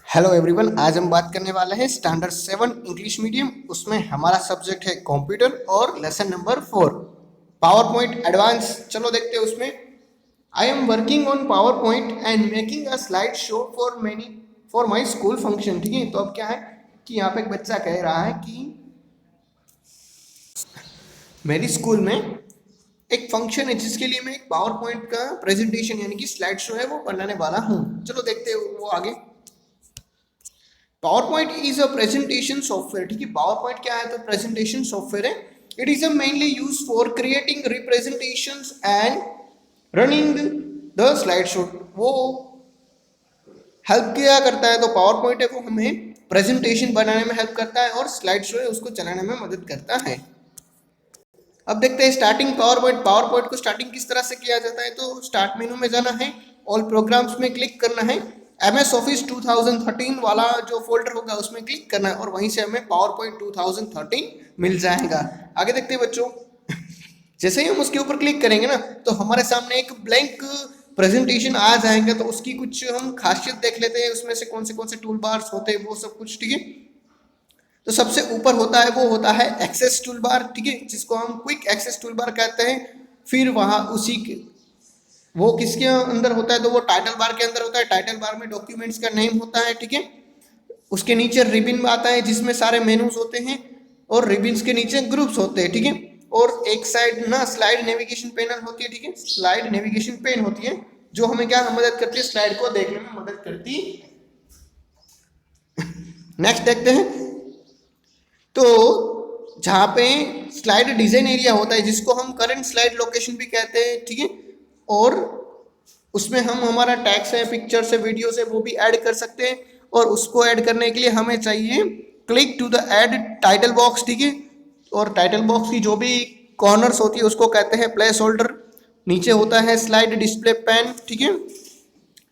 Hello everyone, आज हम बात करने वाले हैं स्टैंडर्ड 7 इंग्लिश मीडियम। उसमें हमारा सब्जेक्ट है कंप्यूटर और lesson number 4 power point advance. चलो देखते हैं उसमें। I am working on power point and making a slide show for my school function. ठीक है, तो अब क्या है कि यहाँ पे एक बच्चा कह रहा है कि मेरी स्कूल में एक फंक्शन है जिसके लिए मैं एक पावर पॉइंट का प्रेजेंटेशन यानी कि स्लाइड शो है वो बनाने वाला हूँ। चलो देखते हैं वो आगे। Power point is a presentation software. ठीक है, पावर पॉइंट क्या है तो प्रेजेंटेशन सॉफ्टवेयर है। It is a mainly use for creating representations and running the slide show. वो हेल्प किया करता है, तो पावर पॉइंट है वो हमें प्रेजेंटेशन बनाने में हेल्प करता है और स्लाइड शो है उसको चलाने में मदद करता है। अब देखते हैं starting power point. Power point को स्टार्टिंग किस तरह से किया जाता है, तो स्टार्ट मेनू में जाना है, ऑल प्रोग्राम्स में क्लिक करना है, MS ऑफिस 2013 वाला जो फोल्डर होगा उसमें क्लिक करना है और वहीं से हमें पावर पॉइंट 2013 मिल जाएगा। आगे देखते हैं बच्चों। जैसे ही हम उसके ऊपर क्लिक करेंगे ना तो हमारे सामने एक ब्लैंक प्रेजेंटेशन आ जाएगा। तो उसकी कुछ हम खासियत देख लेते हैं, उसमें से कौन से टूल बार्स होते हैं वो सब कुछ। ठीक है, तो सबसे ऊपर होता है वो होता है एक्सेस टूल बार। ठीक है, जिसको हम क्विक एक्सेस टूल बार कहते हैं। फिर वहाँ वो किसके अंदर होता है तो वो टाइटल बार के अंदर होता है। टाइटल बार में डॉक्यूमेंट्स का नेम होता है। ठीक है, उसके नीचे रिबिन आता है जिसमें सारे मेनूज होते हैं और रिबिन्स के नीचे ग्रुप्स होते हैं। ठीक है, और एक साइड ना स्लाइड नेविगेशन पैनल होती है। ठीक है, स्लाइड नेविगेशन पेन होती है जो हमें क्या मदद करती है, स्लाइड को देखने में मदद करती है। नेक्स्ट देखते हैं। तो जहाँ पे स्लाइड डिजाइन एरिया होता है जिसको हम करंट स्लाइड लोकेशन भी कहते हैं। ठीक है, और उसमें हम हमारा टैक्स है, पिक्चर्स है, वीडियोस है वो भी ऐड कर सकते हैं। और उसको ऐड करने के लिए हमें चाहिए click to the add title box. ठीक है, और टाइटल बॉक्स की जो भी कॉर्नर्स होती है उसको कहते हैं प्लेस होल्डर। नीचे होता है स्लाइड डिस्प्ले पैन। ठीक है,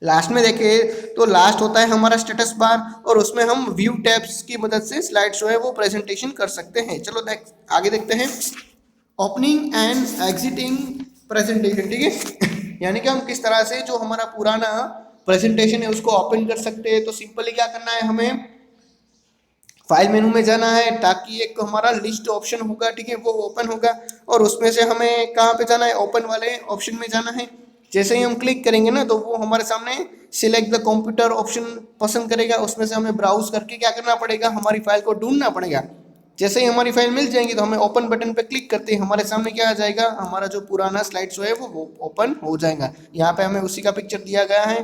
लास्ट में देखें तो लास्ट होता है हमारा स्टेटस बार और उसमें हम व्यू टैब्स की मदद से स्लाइड शो है वो प्रेजेंटेशन कर सकते हैं। चलो आगे देखते हैं। Opening and exiting presentation. ठीक है, यानी कि हम किस तरह से जो हमारा पुराना प्रेजेंटेशन है उसको ओपन कर सकते हैं। तो सिंपली क्या करना है, हमें फाइल मेनू में जाना है ताकि एक हमारा लिस्ट ऑप्शन होगा। ठीक है, वो ओपन होगा और उसमें से हमें कहाँ पे जाना है, ओपन वाले ऑप्शन में जाना है। जैसे ही हम क्लिक करेंगे ना तो वो हमारे सामने सिलेक्ट द कंप्यूटर ऑप्शन पसंद करेगा। उसमें से हमें ब्राउज करके क्या करना पड़ेगा, हमारी फाइल को ढूंढना पड़ेगा। जैसे ही हमारी फाइल मिल जाएंगी तो हमें ओपन बटन पे क्लिक करते ही हमारे सामने क्या आ जाएगा, हमारा जो पुराना स्लाइड शो है वो ओपन हो जाएगा। यहाँ पे हमें उसी का पिक्चर दिया गया है।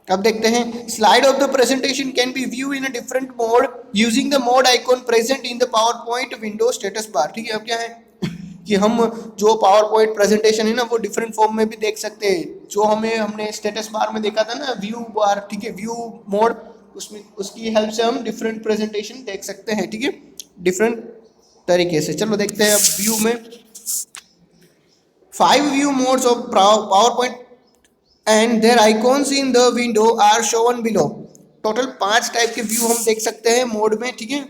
अब देखते हैं slide of the presentation can be view in a different mode using the mode icon present in the power point window status bar. ठीक है, अब क्या है कि हम जो पावर पॉइंट प्रेजेंटेशन है ना वो डिफरेंट फॉर्म में भी देख सकते हैं। जो हमने स्टेटस बार में देखा था ना व्यू बार, ठीक है, व्यू मोड, उसमें उसकी हेल्प से हम डिफरेंट प्रेजेंटेशन देख सकते हैं। ठीक है, डिफरेंट तरीके से। चलो देखते हैं अब व्यू में 5 view modes of PowerPoint and there icons in the window are shown below. Total 5 type के व्यू हम देख सकते हैं मोड में। ठीक है,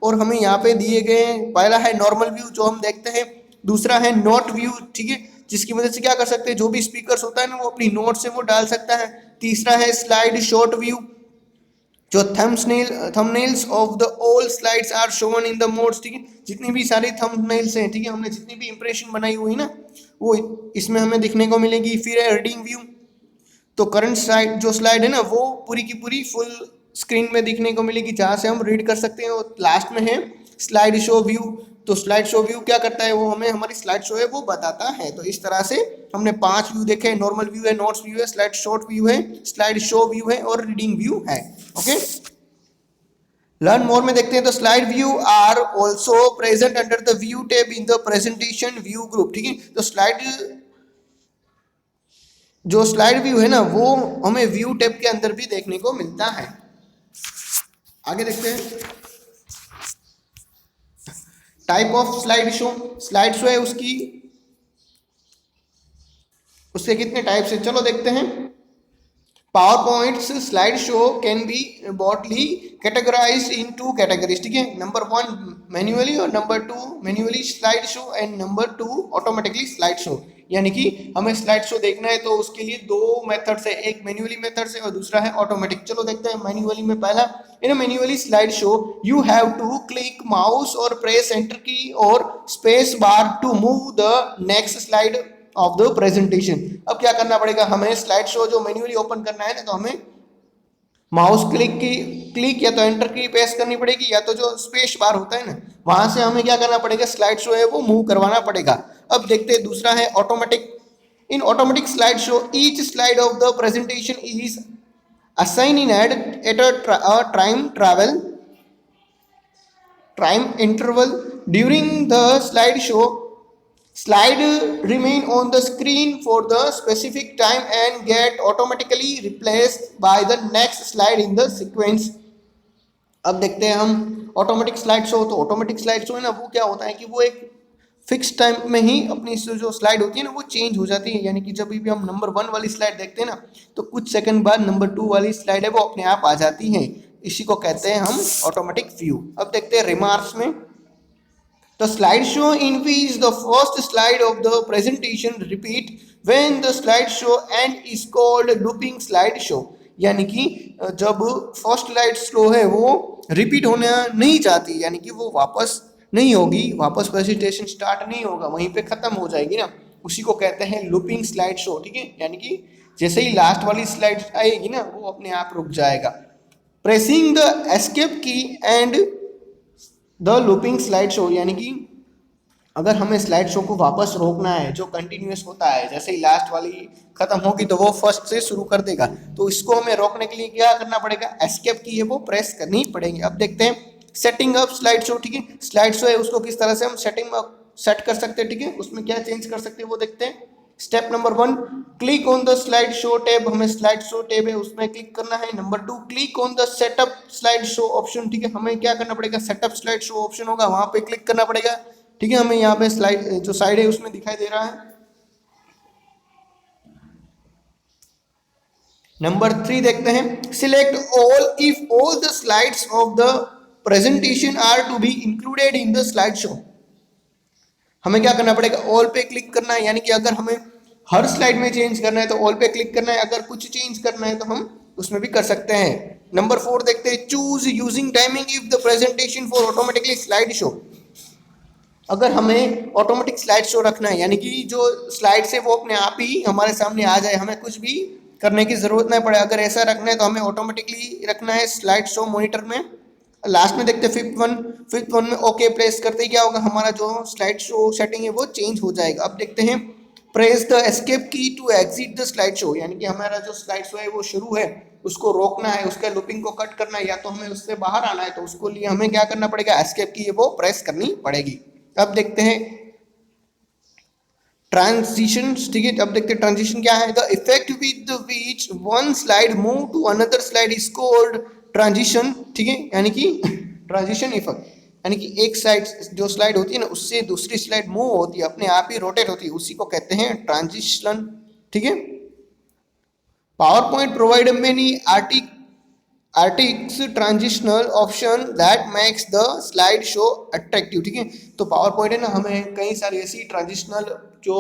और हमें यहाँ पे दिए गए हैं, पहला है नॉर्मल व्यू जो हम देखते हैं, दूसरा है नोट व्यू। ठीक है, जिसकी वजह से क्या कर सकते हैं, जो भी स्पीकर्स होता है ना वो अपनी नोट से वो डाल सकता है। तीसरा है स्लाइड शॉर्ट व्यू, जो thumbnails of the all slides are shown in the modes. ठीक है, जितनी भी सारी थंबनेल्स हैं, ठीक है, हमने जितनी भी इंप्रेशन बनाई हुई ना वो इसमें हमें दिखने को मिलेगी। फिर है रीडिंग व्यू, तो करंट स्लाइड जो स्लाइड है ना वो पूरी की पूरी फुल स्क्रीन में दिखने को मिलेगी जहाँ से हम रीड कर सकते हैं। और लास्ट में है स्लाइड शो व्यू, तो स्लाइड शो व्यू क्या करता है, वो हमें हमारी स्लाइड शो है वो बताता है। तो इस तरह से हमने 5 व्यू देखे, नॉर्मल व्यू है, नोट्स व्यू है, स्लाइड शॉर्ट व्यू है, स्लाइड शो व्यू है और रीडिंग व्यू है। ओके, लर्न मोर में देखते हैं। तो slide view are also present under the view tab in the presentation view group. ठीक है, तो जो स्लाइड व्यू है ना वो हमें व्यू टैब के अंदर भी देखने को मिलता है। आगे देखते हैं type of slide show. Slide show है उसके कितने टाइप्स हैं, चलो देखते हैं। Power points slide show can be broadly categorized in 2 categories. ठीक है, नंबर 1 मैन्युअली और number 2 manually slide show and number 2 automatically slide show. यानी कि हमें स्लाइड शो देखना है तो उसके लिए दो मेथड है, एक मैन्युअली मेथड से और दूसरा है ऑटोमेटिक। चलो देखते हैं मैन्युअली में। पहला in manually slide show you have to click mouse और प्रेस एंटर की और space bar to move the next slide of the presentation. अब क्या करना पड़ेगा, हमें स्लाइड शो जो मैन्युअली ओपन करना है ना, तो हमें माउस क्लिक या तो एंटर की प्रेस करनी पड़ेगी, या तो जो स्पेस बार होता है ना, वहां से हमें क्या करना पड़ेगा, स्लाइड शो है वो मूव करवाना पड़ेगा। अब देखते हैं दूसरा है automatic. In automatic slide show each slide of the presentation is assign in at a time interval during the slide show. Slide remain on the screen for the specific time and get automatically replaced by the next slide in the sequence। अब देखते हैं हम automatic slide show. तो automatic slide show है ना, वो क्या होता है कि वो एक फिक्स टाइम में ही अपनी जो स्लाइड होती है ना वो चेंज हो जाती है। यानी कि जब भी हम नंबर 1 वाली स्लाइड देखते हैं ना, तो कुछ सेकंड बाद नंबर 2 वाली स्लाइड है वो अपने आप आ जाती है। इसी को कहते हैं हम ऑटोमेटिक व्यू। अब देखते हैं रिमार्क्स में। The slideshow in which the first slide of the presentation repeat when the slideshow end is called looping slideshow। यानी कि जब फर्स्ट स्लाइड स्लो है वो रिपीट होना नहीं चाहती, यानी कि वो वापस नहीं होगी, वापस प्रेजेंटेशन स्टार्ट नहीं होगा, वहीं पे खत्म हो जाएगी ना, उसी को कहते हैं लूपिंग स्लाइड शो। ठीक है, यानी कि जैसे ही लास्ट वाली स्लाइड आएगी ना, वो अपने आप रुक जाएगा। प्रेसिंग द एस्केप की and the looping slide show, यानी कि अगर हमें स्लाइड शो को वापस रोकना है, जो कंटिन्यूअस होता है, जैसे ही लास्ट वाली खत्म होगी तो वो फर्स्ट से शुरू कर देगा, तो इसको हमें रोकने के लिए क्या करना पड़ेगा, एस्केप की है वो प्रेस करनी पड़ेगी। अब देखते हैं सेटिंग अप स्लाइड शो। ठीक है, स्लाइड शो है उसको किस तरह से हम सेट कर सकते हैं। ठीक है, उसमें क्या चेंज कर सकते हैं वो देखते हैं। Step number 1, click on the slide show tab. हमें स्लाइड शो टैब है उसमें क्लिक करना है। Number 2, click on the setup slide show option. ठीक है, हमें क्या करना पड़ेगा, सेटअप स्लाइड शो ऑप्शन होगा वहां पे क्लिक करना पड़ेगा। ठीक है, हमें यहाँ पे स्लाइड जो साइड है उसमें दिखाई दे रहा है। नंबर 3 देखते हैं, select all if all the slides of the presentation are to be included in the slide show. हमें क्या करना पड़ेगा, ऑल पे क्लिक करना है, यानी कि अगर हमें हर स्लाइड में चेंज करना है तो ऑल पे क्लिक करना है, अगर कुछ चेंज करना है तो हम उसमें भी कर सकते हैं। नंबर 4 देखते हैं, choose using timing if the presentation for automatically slide show. अगर हमें ऑटोमेटिक स्लाइड शो रखना है, यानी कि जो स्लाइड्स है वो अपने आप ही हमारे सामने आ जाए, हमें कुछ भी करने की जरूरत नहीं पड़े, अगर ऐसा रखना है तो हमें ऑटोमेटिकली रखना है स्लाइड शो मॉनिटर में। लास्ट में देखते हैं फिफ्थ वन में ओके प्रेस करते ही क्या होगा, हमारा जो स्लाइड शो सेटिंग है वो चेंज हो जाएगा। अब देखते हैं, press the escape key to exit the slide show, यानी कि हमारा जो स्लाइड शो है वो शुरू है, उसको रोकना है, उसका लूपिंग को कट करना है, या तो हमें उससे बाहर आना है, तो उसको लिए हमें क्या करना पड़ेगा, एस्केप की है वो प्रेस करनी पड़ेगी। अब देखते हैं ट्रांजिशन। ठीक है, अब देखते हैं ट्रांजिशन क्या है। The effect with which one slide move to another slide is called transition. ठीक है, यानी कि ट्रांजिशन इफेक्ट, यानी कि एक साइड जो स्लाइड होती है ना उससे दूसरी स्लाइड मूव होती है, अपने आप ही रोटेट होती है, उसी को कहते हैं ट्रांजिशन। ठीक है, पावर पॉइंट प्रोवाइड मेनी आर्टिक्स transitional option that makes the slide show attractive. ठीक है, तो पावर पॉइंट है ना, हमें कई सारी ऐसी ट्रांजिशनल जो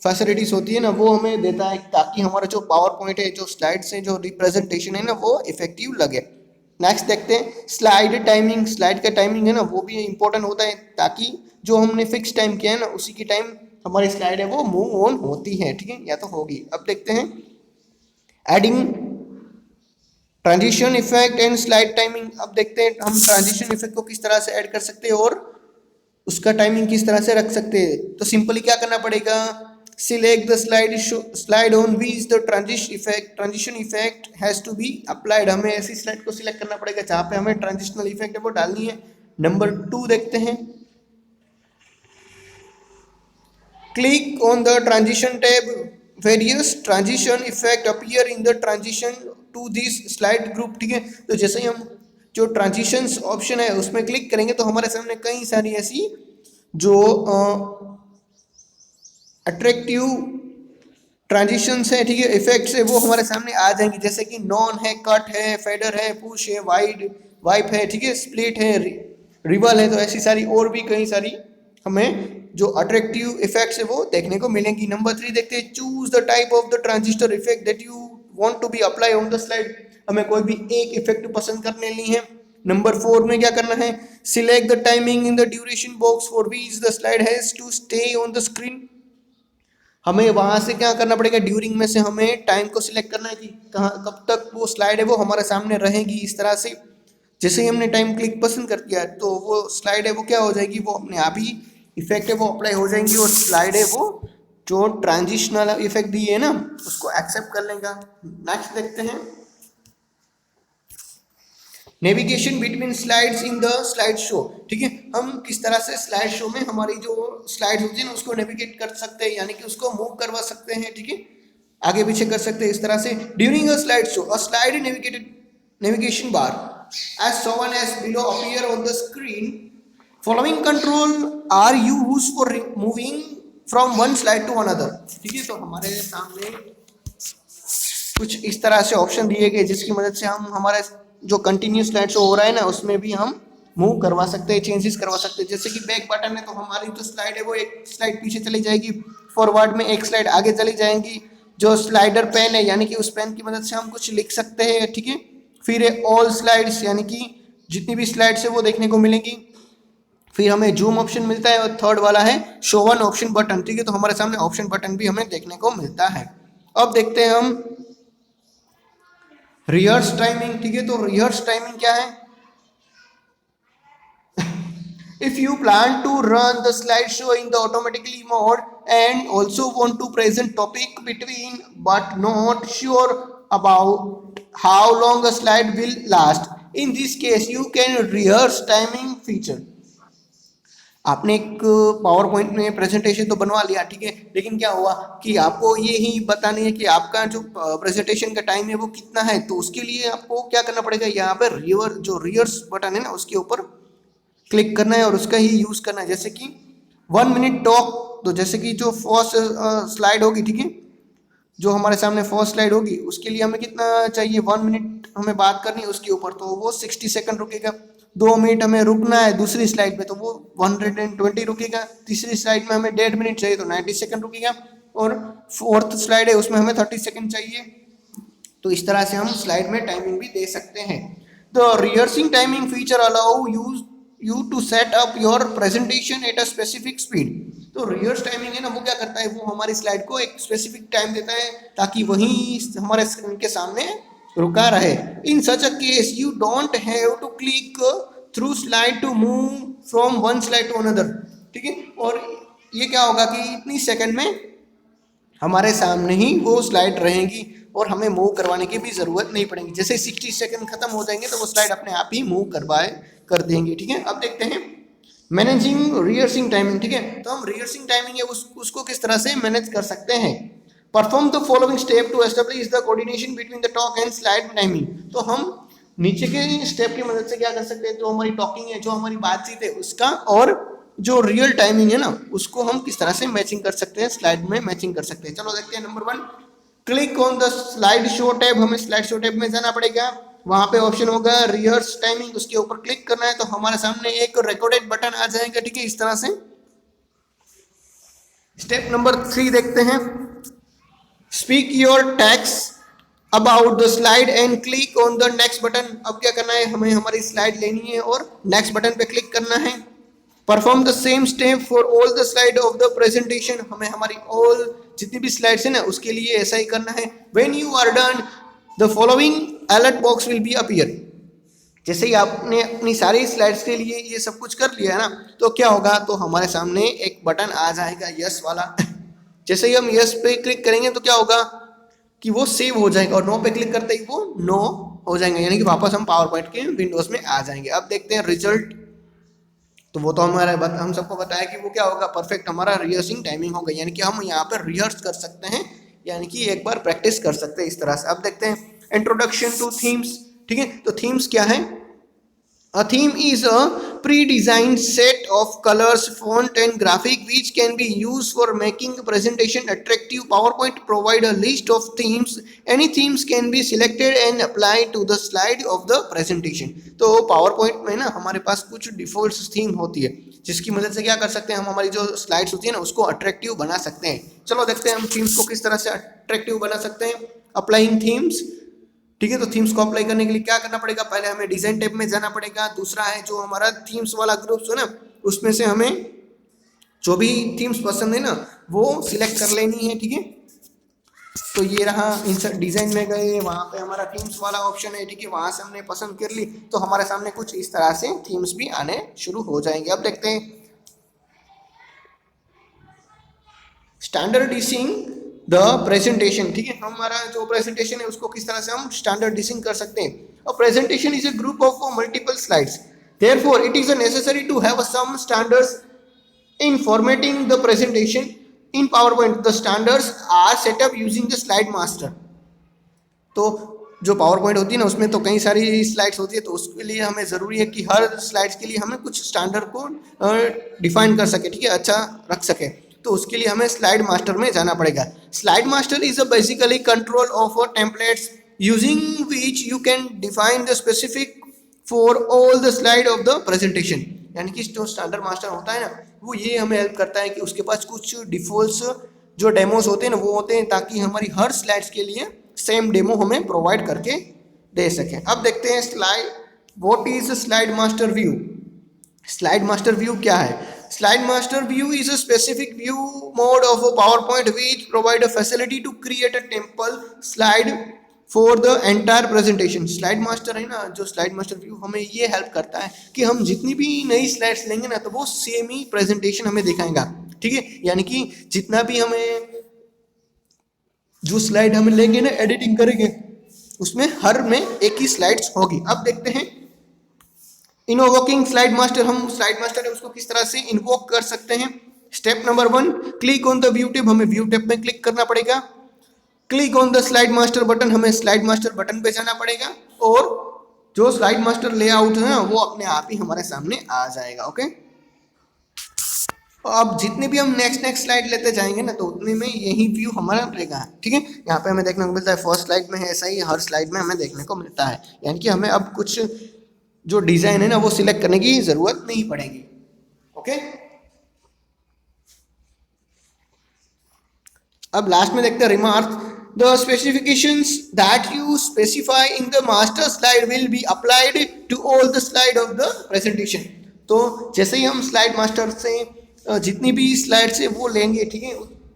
फैसिलिटीज होती है ना वो हमें देता है, ताकि हमारा जो पावर पॉइंट है, जो स्लाइड से जो रिप्रेजेंटेशन है ना वो इफेक्टिव लगे। नेक्स्ट देखते हैं स्लाइड टाइमिंग। स्लाइड का टाइमिंग है ना वो भी इंपॉर्टेंट होता है, ताकि जो हमने फिक्स टाइम किया है ना उसी की टाइम हमारी स्लाइड है वो मूव ऑन होती है। ठीक है, या तो होगी। अब देखते हैं adding transition effect and slide timing. अब देखते हैं हम ट्रांजिशन इफेक्ट को किस तरह से ऐड कर सकते हैं और उसका टाइमिंग किस तरह से रख सकते हैं। तो सिंपली क्या करना पड़ेगा, select the slide on which the transition effect has to be applied. हमें ऐसी स्लाइड को सिलेक्ट करना पड़ेगा जहाँ पे हमें ट्रांजिशनल इफेक्ट है वो डालनी है। नंबर 2 देखते हैं, click on the transition tab, various transition effect appear in the transition to this slide group. ठीक है, तो जैसे ही हम जो ट्रांजिशंस ऑप्शन है उसमें क्लिक करेंगे तो हमारे सामने कई सारी ऐसी जो अट्रैक्टिव ट्रांजिशंस है, ठीक है, इफेक्ट्स है, वो हमारे सामने आ जाएंगे, जैसे कि नॉन है, कट है, फेडर है, पुश है, वाइड वाइप है, ठीक है, स्प्लिट है, रिवल है, तो ऐसी सारी और भी कई सारी हमें जो अट्रैक्टिव इफेक्ट्स है वो देखने को मिलेंगी। नंबर 3 देखते हैं, choose the type of the transistor effect that you want to be apply on the slide. हमें कोई भी एक इफेक्ट पसंद कर लेनी है। नंबर 4 में क्या करना है, select the timing in the duration box for which the slide has to stay on the screen. हमें वहां से क्या करना पड़ेगा, ड्यूरिंग में से हमें टाइम को सिलेक्ट करना है कि कहाँ कब तक वो स्लाइड है वो हमारे सामने रहेगी। इस तरह से जैसे ही हमने टाइम क्लिक पसंद कर दिया तो वो स्लाइड है वो क्या हो जाएगी, वो अपने आप ही इफेक्ट है वो अप्लाई हो जाएंगी और स्लाइड है वो जो ट्रांजिशनल इफेक्ट दी है ना उसको एक्सेप्ट कर लेगा। नेक्स्ट देखते हैं, navigation between slides in the slide show. ठीक है, हम किस तरह से स्लाइड शो में हमारी जो स्लाइड होती है ना उसको नेविगेट कर सकते हैं, यानी कि उसको मूव करवा सकते हैं। ठीक है, आगे पीछे कर सकते हैं इस तरह से। During a slide show a slide navigation bar as shown as below appear on the screen. Following control are used for moving from one slide to another. ठीक है, तो हमारे सामने कुछ इस तरह से ऑप्शन दिए गए जिसकी मदद से हम हमारा जो कंटिन्यूस स्लाइड शो हो रहा है ना उसमें भी हम मूव करवा सकते हैं, चेंजेस करवा सकते हैं। जैसे कि बैक बटन है तो हमारी जो स्लाइड है वो एक स्लाइड पीछे चली जाएगी, फॉरवर्ड में एक स्लाइड आगे चली जाएंगी। जो स्लाइडर पेन है यानी कि उस पेन की मदद से हम कुछ लिख सकते हैं। ठीक है, फिर ऑल स्लाइड्स यानी कि जितनी भी स्लाइड्स है वो देखने को मिलेंगी। फिर हमें जूम ऑप्शन मिलता है और थर्ड वाला है शो वन ऑप्शन बटन। ठीक है, तो हमारे सामने ऑप्शन बटन भी हमें देखने को मिलता है। अब देखते हैं हम रिहर्स टाइमिंग। ठीक है, तो रिहर्स टाइमिंग क्या है, if you plan to run the slideshow in the automatically mode and also want to present topic between but not sure about how long a slide will last, in this case you can rehearse timing feature। आपने एक power point में presentation तो बनवा लिया, ठीक है, लेकिन क्या हुआ कि आपको ये ही बताना है कि आपका जो प्रेजेंटेशन का टाइम है वो कितना है। तो उसके लिए आपको क्या करना पड़ेगा, यहाँ पर रिवर्स बटन है ना उसके ऊपर क्लिक करना है और उसका ही यूज करना है। जैसे कि 1 मिनट टॉक, तो जैसे कि जो फर्स्ट स्लाइड होगी, ठीक है, जो हमारे सामने फर्स्ट स्लाइड होगी उसके लिए हमें कितना चाहिए, 1 मिनट हमें बात करनी है उसके ऊपर, तो वो 60 सेकंड रुकेगा। 2 मिनट हमें रुकना है दूसरी स्लाइड पे तो वो 120 रुकेगा। तीसरी स्लाइड में हमें 1.5 मिनट चाहिए तो 90 सेकंड रुकेगा। और फोर्थ स्लाइड है उसमें हमें 30 सेकंड चाहिए। तो इस तरह से हम स्लाइड में टाइमिंग भी दे सकते हैं। The rehearsing timing feature allow you to set up your presentation at a specific speed. तो रिहर्स टाइमिंग है ना वो क्या करता है, वो हमारी स्लाइड को एक स्पेसिफिक टाइम देता है ताकि वही हमारे स्क्रीन के सामने रुका रहे। In such a case you don't have to click through slide to move from one slide to another. ठीक है, और ये क्या होगा कि इतनी सेकंड में हमारे सामने ही वो स्लाइड रहेंगी और हमें मूव करवाने की भी ज़रूरत नहीं पड़ेगी। जैसे 60 सेकंड खत्म हो जाएंगे तो वो स्लाइड अपने आप ही मूव कर देंगे। ठीक है, अब देखते हैं मैनेजिंग रिहर्सिंग टाइमिंग। ठीक है, तो हम रिहर्सिंग टाइमिंग है उसको किस तरह से मैनेज कर सकते हैं। Perform the following step to establish the coordination between the talk and slide timing. तो हम नीचे के स्टेप की मदद से क्या कर सकते हैं, जो हमारी टॉकिंग है, जो हमारी बातचीत है उसका और जो रियल टाइमिंग है ना उसको हम किस तरह से मैचिंग कर सकते हैं, स्लाइड में मैचिंग कर सकते हैं। चलो देखते हैं। Number 1, click on the slide show tab. हमें स्लाइड शो टैब में जाना पड़ेगा, वहां पे ऑप्शन होगा रिहर्स टाइमिंग, उसके ऊपर क्लिक करना है तो हमारे सामने एक रिकॉर्डेड बटन आ जाएगा। ठीक है, इस तरह से। स्टेप नंबर 3 देखते हैं, speak your text about the slide and click on the next button. अब क्या करना है, हमें हमारी स्लाइड लेनी है और नेक्स्ट बटन पे क्लिक करना है। Perform the same step for all the slide of the presentation. हमें हमारी ऑल जितनी भी स्लाइड्स है ना उसके लिए ऐसा ही करना है। When you are done the following alert box will be appear. जैसे ही आपने अपनी सारी स्लाइड्स के लिए ये सब कुछ कर लिया है ना तो क्या होगा, तो हमारे सामने एक बटन आ जाएगा यस वाला। जैसे ही हम यस पे क्लिक करेंगे तो क्या होगा कि वो सेव हो जाएगा और नो पे क्लिक करते ही वो नो हो जाएंगे, यानी कि वापस हम पावर पॉइंट के विंडोज में आ जाएंगे। अब देखते हैं रिजल्ट। तो वो तो हम सबको बताया कि वो क्या होगा, परफेक्ट हमारा रिहर्सिंग टाइमिंग होगा, यानी कि हम यहाँ पर रिहर्स कर सकते हैं, यानी कि एक बार प्रैक्टिस कर सकते हैं इस तरह से। अब देखते हैं इंट्रोडक्शन टू थीम्स। ठीक है, तो थीम्स क्या है, A theme is a pre-designed set of colors, font and graphic which can be used for making the presentation attractive. PowerPoint provide a list of themes. Any themes can be selected and applied to the slide of the presentation. तो PowerPoint में ना हमारे पास कुछ default theme होती है जिसकी मदद से क्या कर सकते हैं हम हमारी जो स्लाइड्स होती है ना उसको अट्रैक्टिव बना सकते हैं. चलो देखते हैं हम थीम्स को किस तरह से अट्रैक्टिव बना सकते हैं. Applying themes. ठीक है, तो थीम्स को अप्लाई करने के लिए क्या करना पड़ेगा, पहले हमें डिजाइन टैब में जाना पड़ेगा. दूसरा है जो हमारा थीम्स वाला ग्रुप्स है ना उसमें से हमें जो भी थीम्स पसंद है ना वो सिलेक्ट कर लेनी है. ठीक है, तो ये रहा इंसर्ट डिजाइन में गए, वहां पे हमारा थीम्स वाला ऑप्शन है. ठीक है, वहां से हमने पसंद कर ली तो हमारे सामने कुछ इस तरह से थीम्स भी आने शुरू हो जाएंगे. अब देखते हैं स्टैंडर्डाइजिंग द प्रेजेंटेशन. ठीक है, हमारा जो प्रेजेंटेशन है उसको किस तरह से हम स्टैंडर्डाइजिंग कर सकते हैं. A presentation is a group of multiple slides, therefore it is necessary to have some standards in formatting the presentation. In PowerPoint the standards are set up using the slide master. तो जो PowerPoint होती है ना उसमें तो कई सारी slides होती है तो उसके लिए हमें ज़रूरी है कि हर स्लाइड्स के लिए हमें कुछ स्टैंडर्ड को डिफाइन कर सके. ठीक है, अच्छा रख सके, तो उसके लिए हमें स्लाइड मास्टर में जाना पड़ेगा. Slide master is a basically control of a templates using which you can define the specific for all the slide of the presentation. यानी कि जो स्टैंडर्ड मास्टर होता है ना वो ये हमें हेल्प करता है कि उसके पास कुछ डिफॉल्ट्स जो डेमोस होते हैं ना वो होते हैं ताकि हमारी हर स्लाइड्स के लिए सेम डेमो हमें प्रोवाइड करके दे सकें. अब देखते हैं slide what is slide master view. Slide master view क्या है. Slide master view is a specific view mode of a PowerPoint which provide a facility to create a template slide for the entire presentation. Slide master है ना, जो slide master view हमें ये help करता है कि हम जितनी भी नई स्लाइड्स लेंगे ना तो वो सेम ही प्रेजेंटेशन हमें दिखाएगा. ठीक है, यानी कि जितना भी हमें जो स्लाइड हम लेंगे ना एडिटिंग करेंगे उसमें हर में एक ही स्लाइड्स होगी. अब देखते हैं इनवोकिंग स्लाइड मास्टर. हम स्लाइड मास्टर है उसको किस तरह से इन्वोक कर सकते हैं. Step number 1, click on the view tab. हमें व्यू टैब में क्लिक करना पड़ेगा. Click on the slide master button. हमें स्लाइड मास्टर बटन पे जाना पड़ेगा और जो स्लाइड मास्टर लेआउट है ना वो अपने आप ही हमारे सामने आ जाएगा. ओके, अब जितने भी हम नेक्स्ट स्लाइड लेते जाएंगे ना तो उतने में यही व्यू हमारा रहेगा. ठीक है, यहाँ पे हमें देखने को मिलता है फर्स्ट स्लाइड में है, ऐसा ही हर स्लाइड में हमें देखने को मिलता है. यानी कि हमें अब कुछ जो डिजाइन है ना वो सिलेक्ट करने की जरूरत नहीं पड़ेगी. ओके, अब लास्ट में देखते हैं remark. The specifications that you specify in the master slide will be applied to all the slide of the presentation. तो जैसे ही हम स्लाइड मास्टर से जितनी भी स्लाइड्स है वो लेंगे, ठीक है,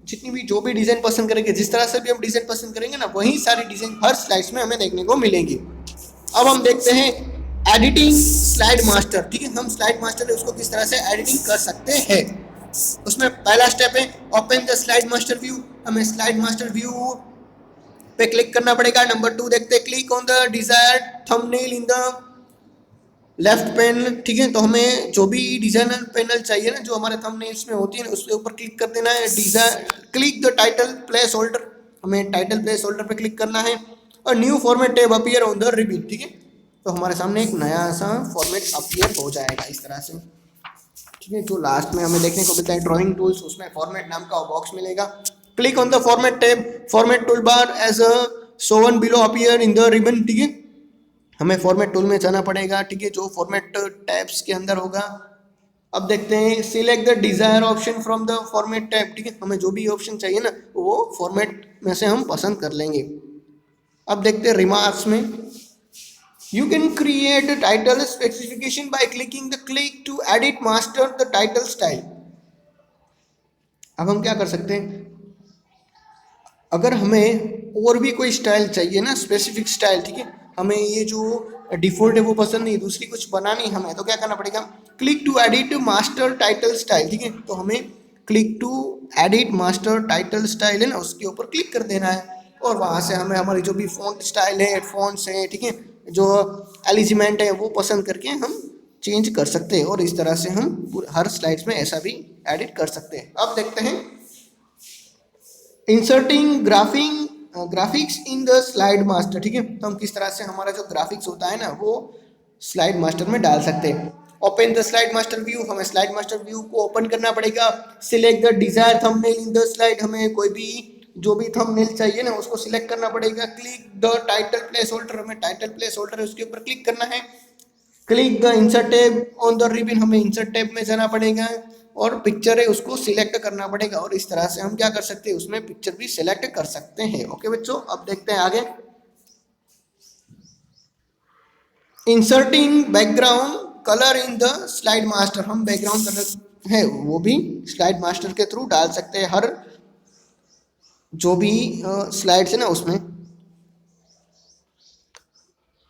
जितनी भी जो भी डिज़ाइन पसंद करेंगे, जिस तरह से भी हम डिज़ाइन पसंद करेंगे ना वही सारी डिज़ाइन हर स्लाइड्स में हमें देखने को मिलेंगी. अब हम देखते हैं एडिटिंग स्लाइड मास्टर. ठीक है, हम स्लाइड मास्टर है उसको किस तरह से एडिटिंग कर सकते हैं. उसमें पहला स्टेप है open the slide master view. हमें स्लाइड मास्टर व्यू पे क्लिक करना पड़ेगा. नंबर 2 देखते हैं click on the desired thumbnail in the left panel. ठीक है, तो हमें जो भी डिजाइनर पैनल चाहिए ना जो हमारे थंबनेल्स में होती है ना उसके ऊपर क्लिक कर देना है. Design click the title place holder. हमें टाइटल प्लेस होल्डर पे क्लिक करना है और new format tab appear on the ribbon. ठीक है, तो हमारे सामने एक नया सा फॉर्मेट अपीयर हो जाएगा इस तरह से. ठीक है, जो लास्ट में हमें देखने को मिलता है ड्राइंग टूल्स, उसमें फॉर्मेट नाम का बॉक्स मिलेगा. Click on the format tab. Format toolbar as a shown below appear in the ribbon. ठीक है, हमें फॉर्मेट टूल में जाना पड़ेगा. ठीक है, जो फॉर्मेट टैब्स के अंदर होगा. अब देखते हैं select the desire option from the format tab. ठीक है, हमें जो भी ऑप्शन चाहिए ना वो फॉर्मेट में से हम पसंद कर लेंगे. अब देखते हैं रिमार्क्स में You can create a title specification by clicking the click to edit master the title style. अब हम क्या कर सकते हैं, अगर हमें और भी कोई स्टाइल चाहिए ना स्पेसिफिक स्टाइल, ठीक है, हमें ये जो डिफॉल्ट है वो पसंद नहीं, दूसरी कुछ बनानी हमें, तो क्या करना पड़ेगा click to edit master title style. ठीक है, तो हमें click to edit master title style है ना उसके ऊपर क्लिक कर देना है और वहाँ से हमें हमारी जो भी फॉन्ट स्टाइल है, फॉन्ट्स हैं, ठीक है, जो एलिजिमेंट है वो पसंद करके हम चेंज कर सकते हैं और इस तरह से हम हर स्लाइड्स में ऐसा भी एडिट कर सकते हैं. अब देखते हैं inserting graphics in the slide master. ठीक है, तो हम किस तरह से हमारा जो ग्राफिक्स होता है ना वो स्लाइड मास्टर में डाल सकते हैं। Open the slide master view, हमें स्लाइड मास्टर व्यू को ओपन करना पड़ेगा। Select the desire thumbnail in the slide, हमें कोई भी जो भी थंबनेल चाहिए ना उसको सिलेक्ट करना पड़ेगा। Click the title place holder, हमें टाइटल प्लेस होल्डर है उसके ऊपर क्लिक करना है। Click the insert tab on the ribbon, हमें इंसर्ट टैब में जाना पड़ेगा और पिक्चर है उसको सिलेक्ट करना पड़ेगा और इस तरह से हम क्या कर सकते हैं उसमें पिक्चर भी सिलेक्ट कर सकते हैं। ओके बच्चों, अब देखते हैं आगे। Inserting background colour in the slide master, हम बैकग्राउंड कलर है वो भी स्लाइड मास्टर के थ्रू डाल सकते हैं हर जो भी स्लाइड्स है ना उसमें।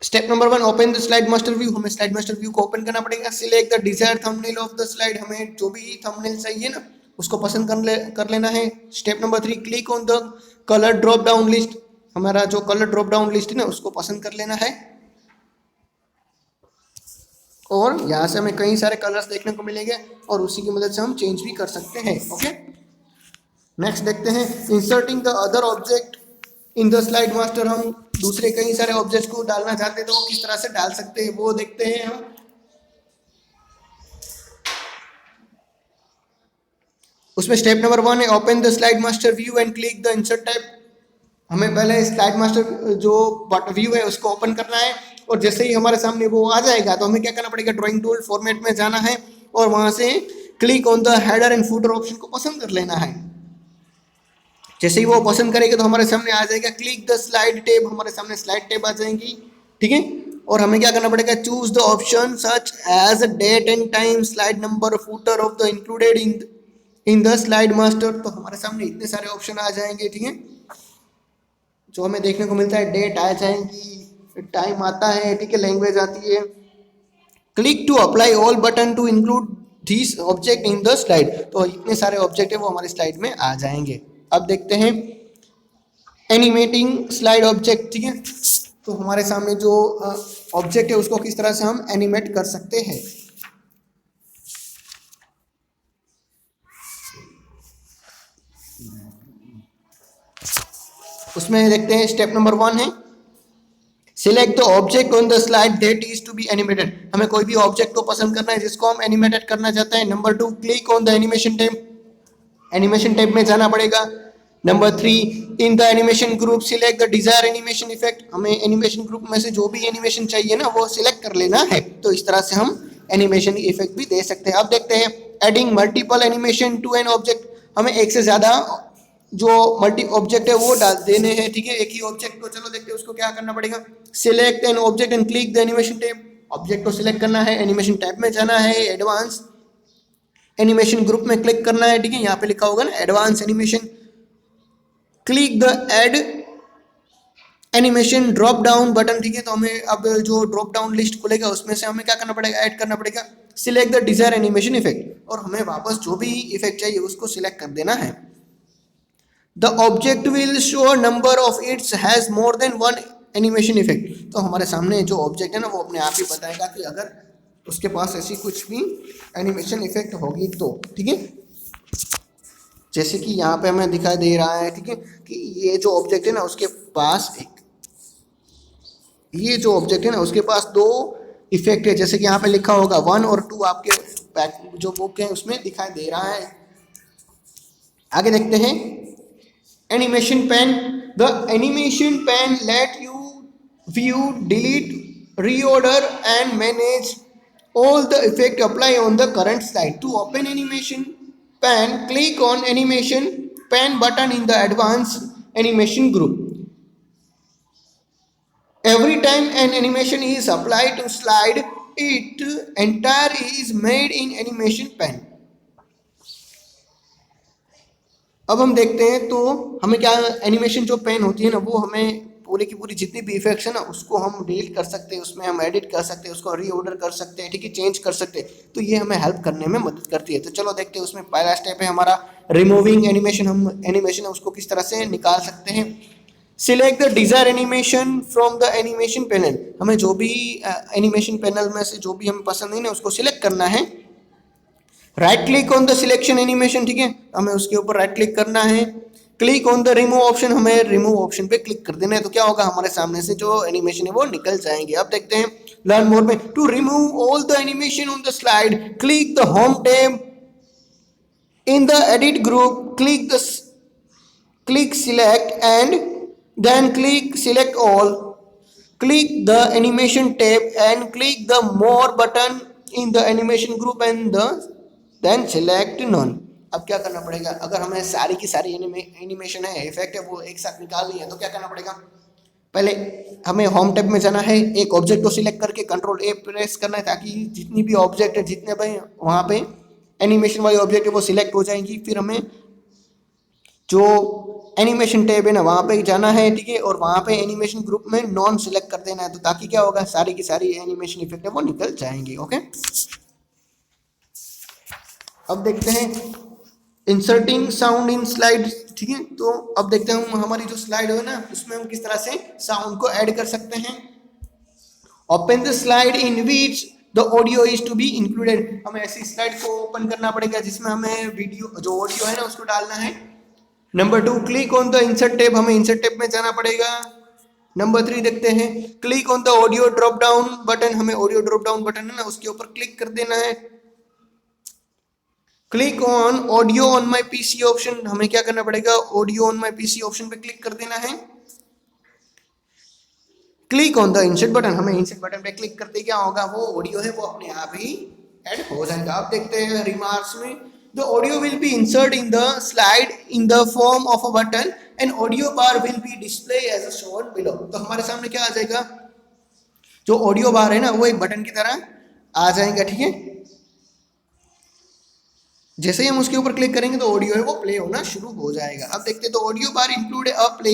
Step number 1, open the slide master view, हमें स्लाइड मास्टर व्यू को ओपन करना पड़ेगा। Select the desire thumbnail of the slide, हमें जो भी थंबनेल चाहिए ना उसको पसंद कर लेना है। Step number 3, click on the colour drop down list, हमारा जो कलर ड्रॉप डाउन लिस्ट है ना उसको पसंद कर लेना है और यहाँ से हमें कई सारे कलर्स देखने को मिलेंगे और उसी की मदद से हम चेंज भी कर सकते हैं। ओके, नेक्स्ट देखते हैं inserting the other object in the slide master, हम दूसरे कई सारे ऑब्जेक्ट को डालना चाहते हैं तो वो किस तरह से डाल सकते हैं वो देखते हैं हम। उसमें स्टेप नंबर 1 है open the slide master view and click the insert tab, हमें पहले स्लाइड मास्टर जो व्यू है उसको ओपन करना है और जैसे ही हमारे सामने वो आ जाएगा तो हमें क्या करना पड़ेगा, ड्राइंग टूल फॉर्मेट में जाना है और वहां से click on the header and footer option को पसंद कर लेना है। जैसे ही वो पसंद करेंगे तो हमारे सामने आ जाएगा क्लिक द स्लाइड टैब, हमारे सामने स्लाइड टैब आ जाएंगी। ठीक है, और हमें क्या करना पड़ेगा, choose the option such as date and time, slide number, footer of the included in the slide master, तो हमारे सामने इतने सारे ऑप्शन आ जाएंगे। ठीक है, जो हमें देखने को मिलता है, डेट आ जाएंगी, टाइम आता है, ठीक है, लैंग्वेज आती है। Click to apply all button to include this object in the slide, तो इतने सारे ऑब्जेक्ट है वो हमारे स्लाइड में आ जाएंगे। अब देखते हैं एनिमेटिंग स्लाइड ऑब्जेक्ट। ठीक है, तो हमारे सामने जो ऑब्जेक्ट है उसको किस तरह से हम एनिमेट कर सकते हैं। उसमें देखते हैं स्टेप नंबर 1 है select the object on the slide that is to be animated, हमें कोई भी ऑब्जेक्ट को पसंद करना है जिसको हम एनिमेटेड करना चाहते हैं। Number 2, click on the animation tab, animation tab में जाना पड़ेगा। Number 3, in the animation group select the desire animation effect, हमें एनिमेशन ग्रुप में से जो भी एनिमेशन चाहिए ना वो सिलेक्ट कर लेना है, तो इस तरह से हम एनिमेशन इफेक्ट भी दे सकते हैं। अब देखते हैं adding multiple animation to an object, हमें एक से ज्यादा जो मल्टी ऑब्जेक्ट है वो डाल देने हैं। ठीक है, एक ही ऑब्जेक्ट को, चलो देखते हैं उसको क्या करना पड़ेगा। Select an object and click the animation tab, object को सिलेक्ट करना है, एनिमेशन टैब में जाना है, एडवांस एनिमेशन ग्रुप में क्लिक करना है। ठीक है, यहाँ पे लिखा होगा ना advance animation, click the add animation drop down button. ठीक है, तो हमें अब जो ड्रॉप डाउन लिस्ट खुलेगा उसमें से हमें क्या करना पड़ेगा, ऐड करना पड़ेगा select the desire animation effect, और हमें वापस जो भी इफेक्ट चाहिए उसको सिलेक्ट कर देना है। The object will show number of its has more than one animation effect, तो हमारे सामने जो ऑब्जेक्ट है ना वो अपने आप ही बताएगा कि अगर उसके पास ऐसी कुछ भी एनिमेशन इफेक्ट होगी तो। ठीक है, जैसे कि यहाँ पे हमें दिखाई दे रहा है, ठीक है, कि ये जो ऑब्जेक्ट है ना उसके पास ये जो ऑब्जेक्ट है ना उसके पास 2 इफेक्ट है, जैसे कि यहाँ पे लिखा होगा 1 और 2 आपके जो बुक है उसमें दिखाई दे रहा है। आगे देखते हैं animation pane, the animation pane let you view, delete, reorder and manage all the effect apply on the current slide. To open animation pan, click on animation pan button in the advanced animation group. Every time an animation is applied to slide, it entire is made in animation pan. अब हम देखते हैं तो हमें क्या, animation जो pen होती है ना वो हमें पूरी की पूरी जितनी भी इफेक्ट्स है ना उसको हम डिलीट कर सकते हैं, उसमें हम एडिट कर सकते हैं, उसको रीऑर्डर कर सकते हैं, ठीक है, चेंज कर सकते हैं, तो ये हमें हेल्प करने में मदद करती है। तो चलो देखते हैं, उसमें पहला स्टेप है हमारा रिमूविंग एनिमेशन, हम एनिमेशन है उसको किस तरह से निकाल सकते हैं। Select the desire animation from the animation panel, हमें जो भी एनिमेशन पैनल में से जो भी हमें पसंद है ना उसको सिलेक्ट करना है। Right click on the selection animation, ठीक है, हमें उसके ऊपर राइट क्लिक करना है। Click on the remove option, हमें रिमूव ऑप्शन पे क्लिक कर देना है, तो क्या होगा, हमारे सामने से जो एनिमेशन है वो निकल जाएंगे। अब देखते हैं learn more में to remove all the animation on the slide, click the home tab in the edit group, click select and then click select all, click the animation tab and click the more button in the animation group and then select none. अब क्या करना पड़ेगा, अगर हमें सारी की सारी animation है, इफेक्ट है, वो एक साथ निकालनी है तो क्या करना पड़ेगा, पहले हमें होम टैब में जाना है, एक ऑब्जेक्ट को सिलेक्ट करके कंट्रोल ए प्रेस करना है ताकि जितनी भी ऑब्जेक्ट है, जितने भी वहाँ पे एनिमेशन वाली ऑब्जेक्ट है वो सिलेक्ट हो जाएंगी। फिर हमें जो एनिमेशन टैब है ना वहाँ पे जाना है, ठीक है, और वहाँ पे एनिमेशन ग्रुप में नॉन सिलेक्ट कर देना है, तो ताकि क्या होगा, सारी की सारी एनिमेशन इफेक्ट है वो निकल जाएंगी। ओके, अब देखते हैं इंसर्टिंग साउंड इन स्लाइड, ठीक है। तो अब देखते हैं हमारी जो स्लाइड है ना उसमें हम किस तरह से साउंड को ऐड कर सकते हैं। Open the slide in which the audio is to be included, हमें ऐसी स्लाइड को ओपन करना पड़ेगा जिसमें हमें वीडियो जो ऑडियो है ना उसको डालना है। Number 2, click on the insert tab, हमें इंसर्ट टैब में जाना पड़ेगा। नंबर 3 देखते हैं, click on the audio drop down button, हमें ऑडियो ड्रॉप डाउन बटन है ना उसके ऊपर क्लिक कर देना है। Click on audio on my PC option, हमें क्या करना पड़ेगा, audio on my PC option पे क्लिक कर देना है। Click on the insert button, हमें इंसर्ट बटन पे क्लिक करते क्या होगा, वो ऑडियो है वो अपने आप ही ऐड हो जाएगा। अब देखते हैं रिमार्क्स में, the audio will be insert in the slide in the form of a button and audio bar will be display as a shown below. तो हमारे सामने क्या आ जाएगा, जो ऑडियो बार है ना वो एक बटन की तरह आ जाएगा, ठीक है। जैसे ही हम उसके ऊपर क्लिक करेंगे तो ऑडियो है वो प्ले होना शुरू हो जाएगा। अब देखते हैं, तो audio bar include a play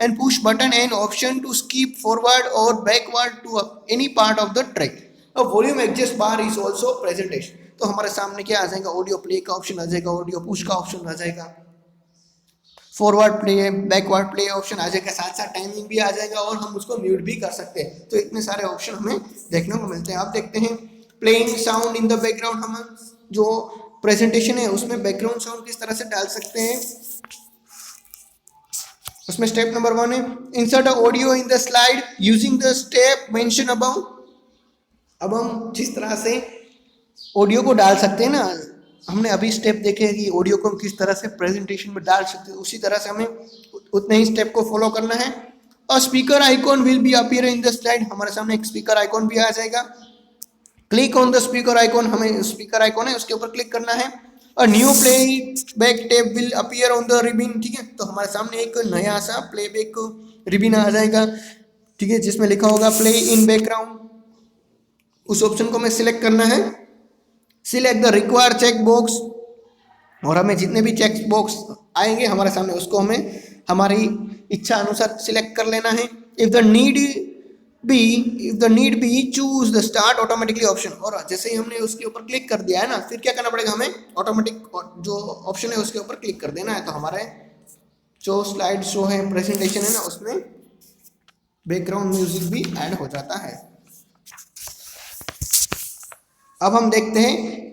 and push button and option to skip forward और backward to any part of the track. अब volume adjust bar is also presentation, तो हमारे सामने क्या आ जाएगा, ऑडियो प्ले का ऑप्शन आ जाएगा, ऑडियो पुश का ऑप्शन आ जाएगा, forward play backward play option आ जाएगा, साथ साथ टाइमिंग भी आ जाएगा और हम उसको म्यूट भी कर सकते हैं। तो इतने सारे ऑप्शन हमें देखने को मिलते हैं। अब देखते हैं playing sound in the background, हम जो प्रेजेंटेशन है उसमें बैकग्राउंड साउंड किस तरह से डाल सकते हैं। उसमें स्टेप नंबर 1 है, insert audio in the slide using the step mention above. अब हम जिस तरह से ऑडियो को डाल सकते हैं ना, हमने अभी स्टेप देखे कि ऑडियो को किस तरह से प्रेजेंटेशन में डाल सकते हैं, उसी तरह से हमें उतने ही स्टेप को फॉलो करना है। और speaker icon will be appear in the slide, हमारे सामने एक स्पीकर आइकॉन भी आ जाएगा। Click on the speaker icon, हमें स्पीकर आइकॉन है उसके ऊपर क्लिक करना है। और new play back tab will appear on the ribbon, ठीक है। तो हमारे सामने एक नया सा प्लेबैक रिबिन आ जाएगा, ठीक है, जिसमें लिखा होगा प्ले इन बैकग्राउंड। उस ऑप्शन को हमें सिलेक्ट करना है। Select the require check box, और हमें जितने भी चेक बॉक्स आएंगे हमारे सामने उसको हमें हमारी इच्छा अनुसार सिलेक्ट कर लेना है। If the need be choose the start automatically option, और जैसे ही हमने उसके ऊपर क्लिक कर दिया है ना, फिर क्या करना पड़ेगा, हमें ऑटोमेटिक जो ऑप्शन है उसके ऊपर क्लिक कर देना है। तो हमारे जो स्लाइड शो है, प्रेजेंटेशन है ना, उसमें बैकग्राउंड म्यूजिक भी ऐड हो जाता है। अब हम देखते हैं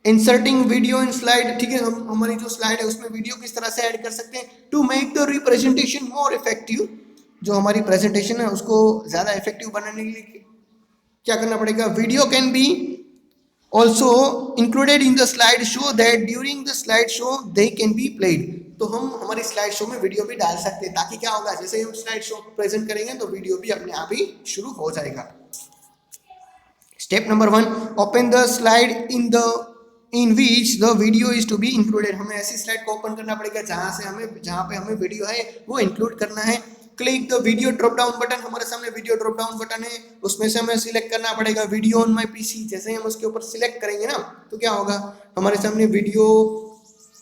इंसर्टिंग वीडियो इन स्लाइड, ठीक है। हम हमारी जो स्लाइड है उसमें वीडियो किस तरह से ऐड कर सकते हैं to make the representation more effective. जो हमारी प्रेजेंटेशन है उसको ज़्यादा इफेक्टिव बनाने के लिए क्या करना पड़ेगा, video can be also included in the slide show that during the slide show they can be played. तो हम हमारी स्लाइड शो में वीडियो भी डाल सकते हैं, ताकि क्या होगा, जैसे ही हम स्लाइड शो प्रेजेंट करेंगे तो वीडियो भी अपने आप ही शुरू हो जाएगा। Step number 1, open the slide in which the video is to be included, हमें ऐसी स्लाइड को ओपन करना पड़ेगा जहाँ पे हमें वीडियो है वो इंक्लूड करना है। Click the video drop down button, हमारे सामने वीडियो ड्रॉप डाउन बटन है, उसमें से हमें सिलेक्ट करना पड़ेगा वीडियो ऑन माई पीसी। जैसे ही हम उसके ऊपर सिलेक्ट करेंगे ना तो क्या होगा, हमारे सामने वीडियो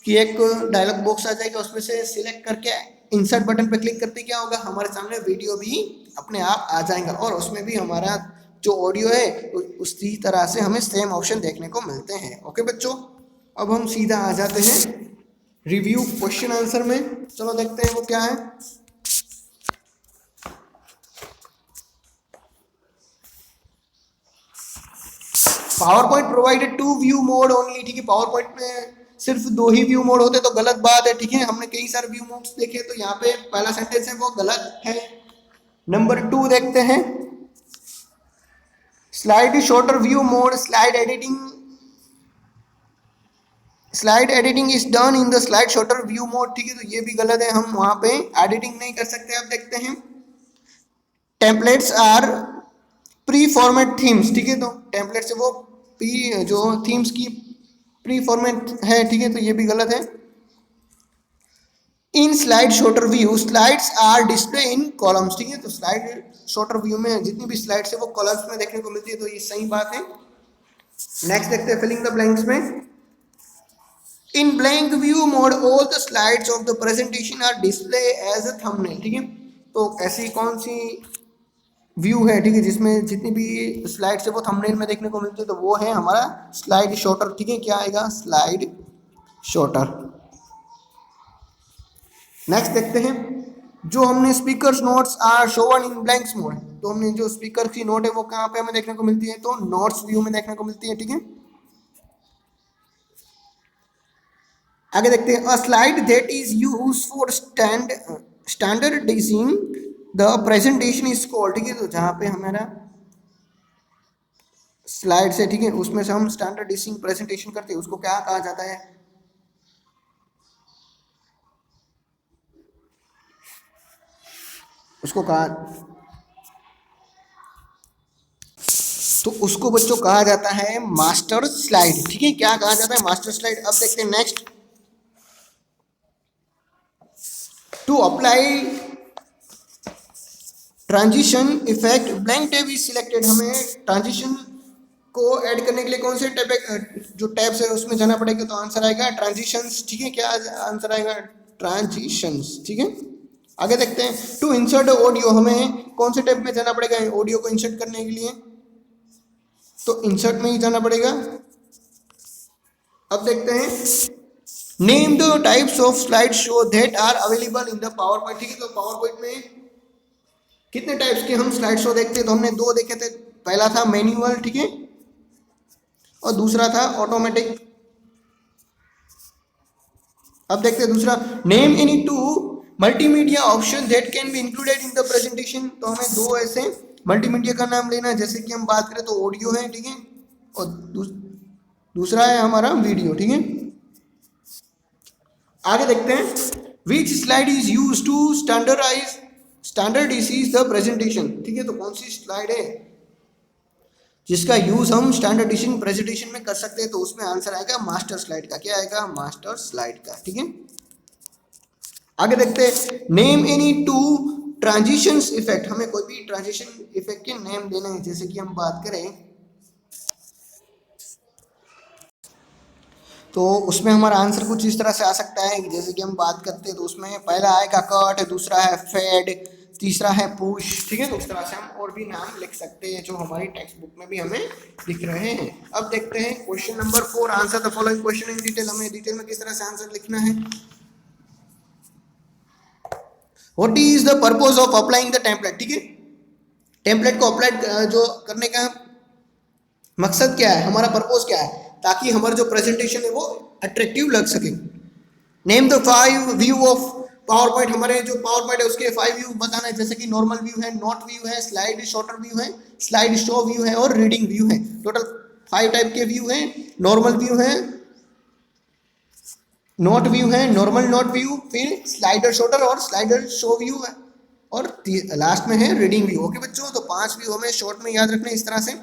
की एक डायलॉग बॉक्स आ जाएगा, उसमें से सिलेक्ट करके इंसर्ट बटन पे क्लिक करते क्या होगा, हमारे सामने वीडियो भी अपने आप आ जाएगा, और उसमें भी हमारा जो ऑडियो है उसी तरह से हमें सेम ऑप्शन देखने को मिलते हैं। ओके बच्चों, अब हम सीधा आ जाते हैं रिव्यू क्वेश्चन आंसर में। चलो देखते हैं वो क्या है। Power point provided 2 view mode only, ठीक है। पावर पॉइंट में सिर्फ 2 ही व्यू मोड होते तो गलत बात है, ठीक है। हमने कई सारे व्यू मोड्स देखे, तो यहाँ पे पहला सेंटेंस है वो गलत है। नंबर 2 देखते हैं, slide shorter view mode, slide editing is done in the slide shorter view mode. ठीक है, तो ये भी गलत है, हम वहां पे एडिटिंग नहीं कर सकते। अब देखते हैं templates are pre format themes. ठीक है, तो टेम्पलेट से वो प्री जो थीम्स की प्री फॉर्मेट है। ठीक है, तो ये भी गलत है। In slide shorter view slides are display in columns. ठीक है, तो स्लाइड शॉर्टर व्यू में जितनी भी स्लाइड्स है वो कॉलम्स में देखने को मिलती है, तो ये सही बात है। नेक्स्ट देखते हैं फिलिंग द ब्लैंक्स में। In blank view mode all the slides of the presentation are display as a thumbnail. ठीक है, तो ऐसी कौन सी व्यू है, ठीक है, जिसमें जितनी भी स्लाइड्स है वो थंबनेल में देखने को मिलती है, तो वो है हमारा स्लाइड शॉर्टर। ठीक है, क्या आएगा? Slide shorter. नेक्स्ट देखते हैं, जो हमने speakers notes are shown in blanks mode, तो हमने जो स्पीकर की नोट है वो कहाँ पे हमें देखने को मिलती है? तो नोट्स व्यू में देखने को मिलती है। ठीक है, आगे देखते हैं, अ slide that is use for standardising the presentation is called. ठीक है, तो जहाँ पे हमारा स्लाइड है, ठीक है, उसमें से हम स्टैंडर्डाइजिंग प्रेजेंटेशन करते हैं, उसको क्या कहा जाता है? उसको कहा, तो उसको बच्चों कहा जाता है मास्टर स्लाइड। ठीक है, क्या कहा जाता है? Master slide. अब देखते हैं next, to apply transition effect blank tab is selected. हमें ट्रांजिशन को ऐड करने के लिए कौन से टैब, जो टैब्स है उसमें जाना पड़ेगा? तो आंसर आएगा ट्रांजिशंस। ठीक है, क्या आंसर आएगा? ट्रांजिशंस। ठीक है, आगे देखते हैं, टू इंसर्ट ऑडियो, हमें कौन से टैब में जाना पड़ेगा ऑडियो को इंसर्ट करने के लिए? तो इंसर्ट में ही जाना पड़ेगा। अब देखते हैं, name the types of slide show that are available in the PowerPoint. ठीक है, तो पावर पॉइंट में कितने टाइप्स के हम स्लाइड शो देखते हैं? तो हमने दो देखे थे, पहला था मैनुअल, ठीक है, और दूसरा था ऑटोमेटिक। अब देखते हैं दूसरा, name any two multimedia option that can be included in the presentation. तो हमें दो ऐसे मल्टीमीडिया का नाम लेना है, जैसे कि हम बात करें तो ऑडियो है, ठीक है, और दूसरा है हमारा वीडियो। ठीक है, आगे देखते हैं, which slide is use to standardise the presentation. ठीक है, तो कौन सी स्लाइड है जिसका यूज हम स्टैंडर्डाइजेशन प्रेजेंटेशन में कर सकते हैं? तो उसमें आंसर आएगा मास्टर स्लाइड का। क्या आएगा? मास्टर स्लाइड का। ठीक है, आगे देखते हैं, name any two transitions effect, हमें कोई भी ट्रांजिशन इफेक्ट के नेम देने हैं, जैसे कि हम बात करें तो उसमें हमारा आंसर कुछ इस तरह से आ सकता है, जैसे कि हम बात करते हैं तो उसमें पहला आएगा कट, दूसरा है फेड, तीसरा है पुश। ठीक है, तो उस तरह से हम और भी नाम लिख सकते हैं जो हमारी टेक्स्ट बुक में भी हमें दिख रहे हैं। अब देखते हैं question number 4, answer the following question in detail. हमें डिटेल में किस तरह से आंसर लिखना है। What is the purpose of applying the template. ठीक है, टेम्पलेट को अप्लाई जो करने का मकसद क्या है, हमारा पर्पस क्या है, ताकि हमारा जो प्रेजेंटेशन है वो अट्रैक्टिव लग सके। Name the 5 view of power point, हमारे जो पावर पॉइंट है उसके 5 व्यू बताना है, जैसे कि नॉर्मल व्यू है, नोट व्यू है, स्लाइड शॉर्टर व्यू है, स्लाइड शो व्यू है और रीडिंग व्यू है। टोटल 5 टाइप के व्यू हैं। नॉर्मल व्यू है, नोट व्यू है, नॉर्मल नोट व्यू, फिर स्लाइडर शॉर्टर और स्लाइडर शो व्यू है, और लास्ट में है रीडिंग व्यू। ओके बच्चों, तो 5 व्यू हमें शॉर्ट में याद रखना है इस तरह से।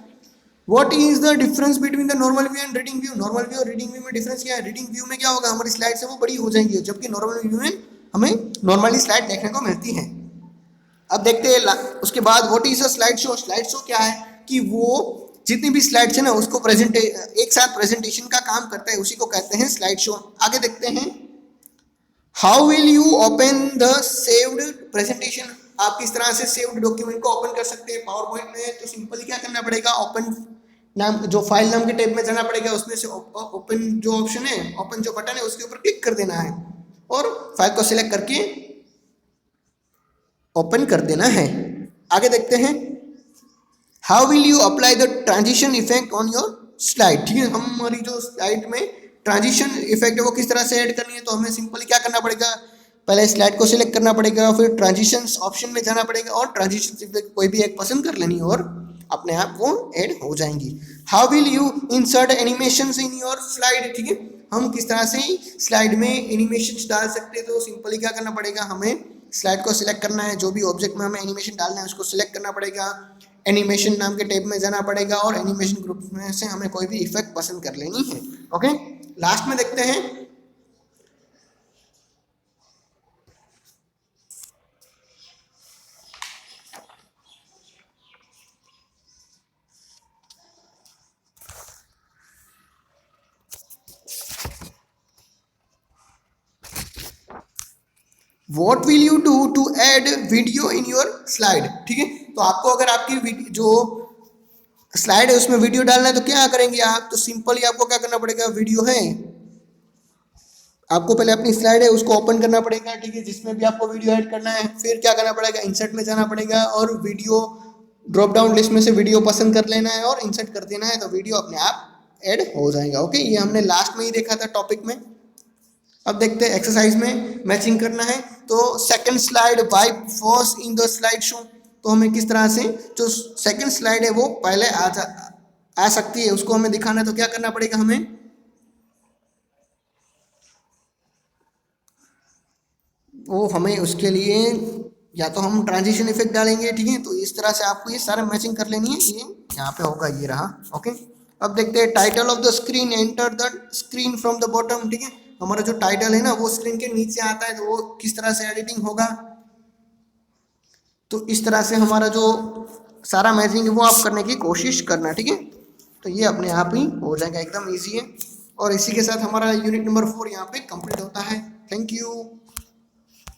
What is the difference between the normal view and reading view? Normal view और रीडिंग व्यू में डिफरेंस क्या है? रीडिंग व्यू में क्या होगा, हमारी स्लाइड से वो बड़ी हो जाएंगी, जबकि नॉर्मल व्यू में हमें नॉर्मली स्लाइड देखने को मिलती है। अब देखते हैं उसके बाद, what is a slide show. Slide show क्या है कि वो जितनी भी स्लाइड्स है ना उसको एक साथ प्रेजेंटेशन का काम करता है, उसी को कहते हैं स्लाइड शो। आगे देखते हैं, how will you open the saved presentation. आप किस तरह से सेव्ड डॉक्यूमेंट को ओपन कर सकते हैं पावर पॉइंट में? तो सिंपली क्या करना पड़ेगा, ओपन नाम, जो फाइल नाम के टैब में जाना पड़ेगा, उसमें से ओपन जो ऑप्शन है, ओपन जो बटन है उसके ऊपर क्लिक कर देना है और फाइल को सिलेक्ट करके ओपन कर देना है। आगे देखते हैं, how will you apply the transition effect on your slide. ठीक है, हमारी जो स्लाइड में ट्रांजिशन इफेक्ट है वो किस तरह से ऐड करनी है? तो हमें सिंपली क्या करना पड़ेगा, पहले स्लाइड को सिलेक्ट करना पड़ेगा, फिर ट्रांजिशंस ऑप्शन में जाना पड़ेगा और ट्रांजिशन इफेक्ट कोई भी एक पसंद कर लेनी है और अपने आप वो ऐड हो जाएंगी। How will you insert animations in your slide, ठीक है, हम किस तरह से स्लाइड में एनिमेशंस डाल सकते हैं। तो सिंपली क्या करना पड़ेगा, हमें स्लाइड को सिलेक्ट करना है, जो भी ऑब्जेक्ट में हमें एनिमेशन डालना है उसको सिलेक्ट करना पड़ेगा, एनिमेशन नाम के टैब में जाना पड़ेगा और एनिमेशन ग्रुप में से हमें कोई भी इफेक्ट पसंद कर लेनी है। ओके, लास्ट में देखते हैं what will you do to add video in your slide, ठीक है। तो आपको अगर आपकी जो स्लाइड है उसमें वीडियो डालना है तो क्या करेंगे आप, तो सिंपली आपको क्या करना पड़ेगा, वीडियो है, आपको पहले अपनी स्लाइड है उसको ओपन करना पड़ेगा, ठीक है, जिसमें भी आपको वीडियो ऐड करना है। फिर क्या करना पड़ेगा, इंसर्ट में जाना पड़ेगा और वीडियो ड्रॉप डाउन लिस्ट में से वीडियो पसंद कर लेना है और इंसर्ट कर देना है, तो वीडियो अपने आप ऐड हो जाएगा। ओके, ये हमने लास्ट में ही देखा था टॉपिक में। अब देखते हैं एक्सरसाइज में मैचिंग करना है। तो second slide wipe first in the slide show, तो हमें किस तरह से जो सेकंड स्लाइड है वो पहले आ सकती है, उसको हमें दिखाना है। तो क्या करना पड़ेगा हमें, वो हमें उसके लिए या तो हम ट्रांजिशन इफेक्ट डालेंगे, ठीक है। तो इस तरह से आपको ये सारा मैचिंग कर लेनी है। ये यहाँ पे होगा, ये रहा। ओके, अब देखते हैं title of the screen, enter the screen from the bottom, ठीक है। हमारा जो टाइटल है ना वो स्क्रीन के नीचे आता है, तो वो किस तरह से एडिटिंग होगा, तो इस तरह से हमारा जो सारा मैचिंग है वो आप करने की कोशिश करना, ठीक है। तो ये अपने आप ही हो जाएगा, एकदम ईजी है। और इसी के साथ हमारा यूनिट नंबर 4 यहाँ पे कंप्लीट होता है। Thank you.